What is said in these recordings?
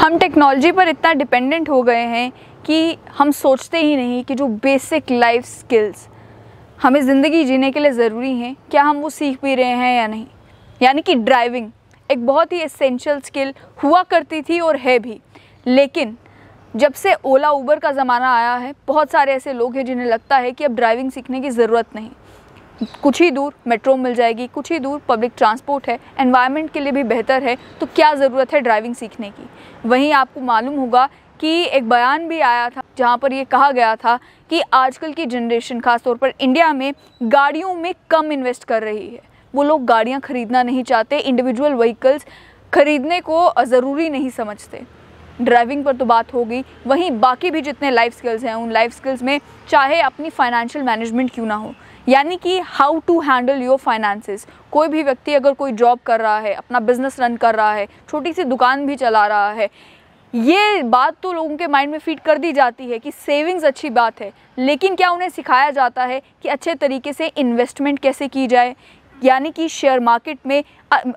हम टेक्नोलॉजी पर इतना डिपेंडेंट हो गए हैं कि हम सोचते ही नहीं कि जो बेसिक लाइफ स्किल्स हमें ज़िंदगी जीने के लिए ज़रूरी हैं, क्या हम वो सीख भी रहे हैं या नहीं। यानी कि ड्राइविंग एक बहुत ही एसेंशियल स्किल हुआ करती थी और है भी, लेकिन जब से ओला उबर का ज़माना आया है, बहुत सारे ऐसे लोग हैं जिन्हें लगता है कि अब ड्राइविंग सीखने की ज़रूरत नहीं। कुछ ही दूर मेट्रो मिल जाएगी, कुछ ही दूर पब्लिक ट्रांसपोर्ट है, एनवायरनमेंट के लिए भी बेहतर है, तो क्या ज़रूरत है ड्राइविंग सीखने की। वहीं आपको मालूम होगा कि एक बयान भी आया था जहां पर ये कहा गया था कि आजकल की जनरेशन खासतौर पर इंडिया में गाड़ियों में कम इन्वेस्ट कर रही है। वो लोग गाड़ियां खरीदना नहीं चाहते, इंडिविजुअल व्हीकल्स खरीदने को ज़रूरी नहीं समझते। ड्राइविंग पर तो बात हो गई, वहीं बाकी भी जितने लाइफ स्किल्स हैं उन लाइफ स्किल्स में चाहे अपनी फाइनेंशियल मैनेजमेंट क्यों ना हो, यानी कि how to handle your finances. कोई भी व्यक्ति अगर कोई जॉब कर रहा है, अपना बिजनेस रन कर रहा है, छोटी सी दुकान भी चला रहा है, ये बात तो लोगों के माइंड में फीड कर दी जाती है कि सेविंग्स अच्छी बात है, लेकिन क्या उन्हें सिखाया जाता है कि अच्छे तरीके से इन्वेस्टमेंट कैसे की जाए, यानी कि शेयर मार्केट में,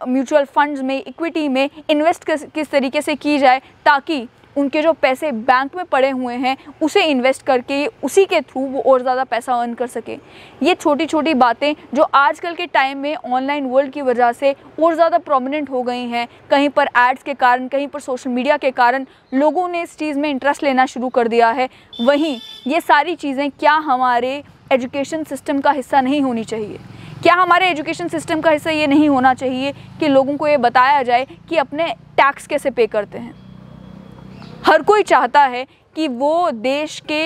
म्यूचुअल फंड्स में, इक्विटी में इन्वेस्ट किस तरीके से की जाए ताकि उनके जो पैसे बैंक में पड़े हुए हैं उसे इन्वेस्ट करके उसी के थ्रू वो और ज़्यादा पैसा अर्न कर सके। ये छोटी छोटी बातें जो आजकल के टाइम में ऑनलाइन वर्ल्ड की वजह से और ज़्यादा प्रोमिनेंट हो गई हैं, कहीं पर एड्स के कारण, कहीं पर सोशल मीडिया के कारण लोगों ने इस चीज़ में इंटरेस्ट लेना शुरू कर दिया है। वहीं ये सारी चीज़ें क्या हमारे एजुकेशन सिस्टम का हिस्सा नहीं होनी चाहिए? क्या हमारे एजुकेशन सिस्टम का हिस्सा ये नहीं होना चाहिए कि लोगों को ये बताया जाए कि अपने टैक्स कैसे पे करते हैं? हर कोई चाहता है कि वो देश के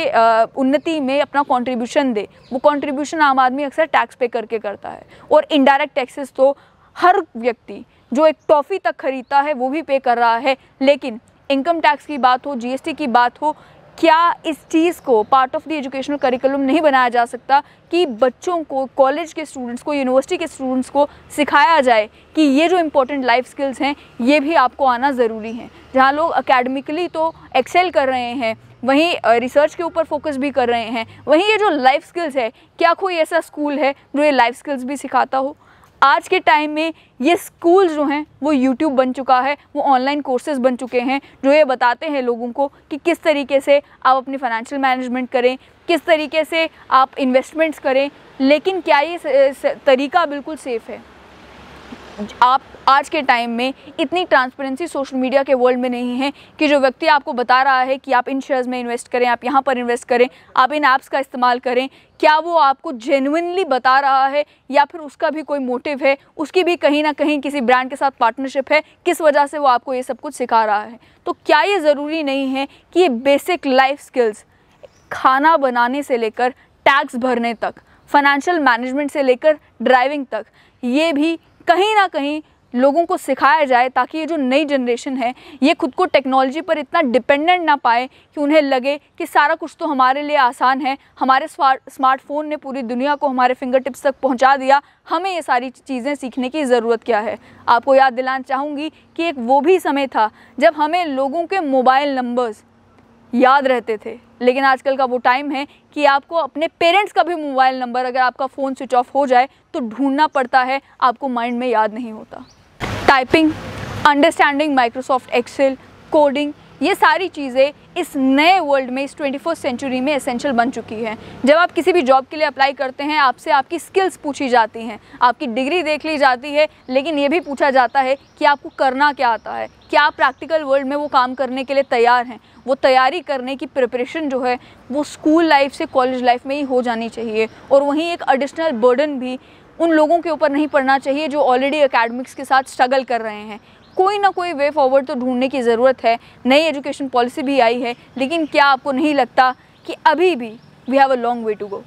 उन्नति में अपना कंट्रीब्यूशन दे। वो कंट्रीब्यूशन आम आदमी अक्सर टैक्स पे करके करता है, और इनडायरेक्ट टैक्सेस तो हर व्यक्ति जो एक टॉफ़ी तक खरीदता है वो भी पे कर रहा है। लेकिन इनकम टैक्स की बात हो, जीएसटी की बात हो, क्या इस चीज़ को part of the educational curriculum नहीं बनाया जा सकता कि बच्चों को, कॉलेज के स्टूडेंट्स को, यूनिवर्सिटी के स्टूडेंट्स को सिखाया जाए कि ये जो इम्पोर्टेंट लाइफ स्किल्स हैं ये भी आपको आना ज़रूरी है। जहाँ लोग एकेडमिकली तो एक्सेल कर रहे हैं, वहीं रिसर्च के ऊपर फोकस भी कर रहे हैं, वहीं ये जो लाइफ स्किल्स है, क्या कोई ऐसा स्कूल है जो ये लाइफ स्किल्स भी सिखाता हो? आज के टाइम में ये स्कूल जो हैं वो यूट्यूब बन चुका है, वो ऑनलाइन कोर्सेज बन चुके हैं जो ये बताते हैं लोगों को कि किस तरीके से आप अपनी फाइनेंशियल मैनेजमेंट करें, किस तरीके से आप इन्वेस्टमेंट्स करें। लेकिन क्या ये तरीका बिल्कुल सेफ़ है? आप आज के टाइम में इतनी ट्रांसपेरेंसी सोशल मीडिया के वर्ल्ड में नहीं है कि जो व्यक्ति आपको बता रहा है कि आप इन शेयर्स में इन्वेस्ट करें, आप यहाँ पर इन्वेस्ट करें, आप इन ऐप्स का इस्तेमाल करें, क्या वो आपको जेन्युइनली बता रहा है या फिर उसका भी कोई मोटिव है, उसकी भी कहीं ना कहीं किसी ब्रांड के साथ पार्टनरशिप है, किस वजह से वो आपको ये सब कुछ सिखा रहा है? तो क्या ये ज़रूरी नहीं है कि ये बेसिक लाइफ स्किल्स खाना बनाने से लेकर टैक्स भरने तक, फाइनेंशियल मैनेजमेंट से लेकर ड्राइविंग तक, ये भी कहीं ना कहीं लोगों को सिखाया जाए ताकि ये जो नई जनरेशन है ये खुद को टेक्नोलॉजी पर इतना डिपेंडेंट ना पाए कि उन्हें लगे कि सारा कुछ तो हमारे लिए आसान है, हमारे स्मार्टफोन ने पूरी दुनिया को हमारे फिंगर टिप्स तक पहुंचा दिया, हमें ये सारी चीज़ें सीखने की ज़रूरत क्या है। आपको याद दिलाना चाहूँगी कि एक वो भी समय था जब हमें लोगों के मोबाइल नंबर्स याद रहते थे, लेकिन आजकल का वो टाइम है कि आपको अपने पेरेंट्स का भी मोबाइल नंबर, अगर आपका फ़ोन स्विच ऑफ हो जाए तो ढूंढना पड़ता है, आपको माइंड में याद नहीं होता। Typing, understanding Microsoft Excel, coding, ये सारी चीज़ें इस नए वर्ल्ड में, इस 21st सेंचुरी में एसेंशियल बन चुकी हैं। जब आप किसी भी जॉब के लिए अप्लाई करते हैं, आपसे आपकी स्किल्स पूछी जाती हैं, आपकी डिग्री देख ली जाती है, लेकिन ये भी पूछा जाता है कि आपको करना क्या आता है, क्या आप प्रैक्टिकल वर्ल्ड में वो काम करने के लिए तैयार हैं। वो तैयारी करने की प्रिपरेशन जो है वो स्कूल लाइफ से कॉलेज लाइफ में ही हो जानी चाहिए, और वहीं एक एडिशनल बर्डन भी उन लोगों के ऊपर नहीं पड़ना चाहिए जो ऑलरेडी एकेडमिक्स के साथ स्ट्रगल कर रहे हैं। कोई ना कोई वे फॉरवर्ड तो ढूंढने की ज़रूरत है। नई एजुकेशन पॉलिसी भी आई है, लेकिन क्या आपको नहीं लगता कि अभी भी we have a long way to go?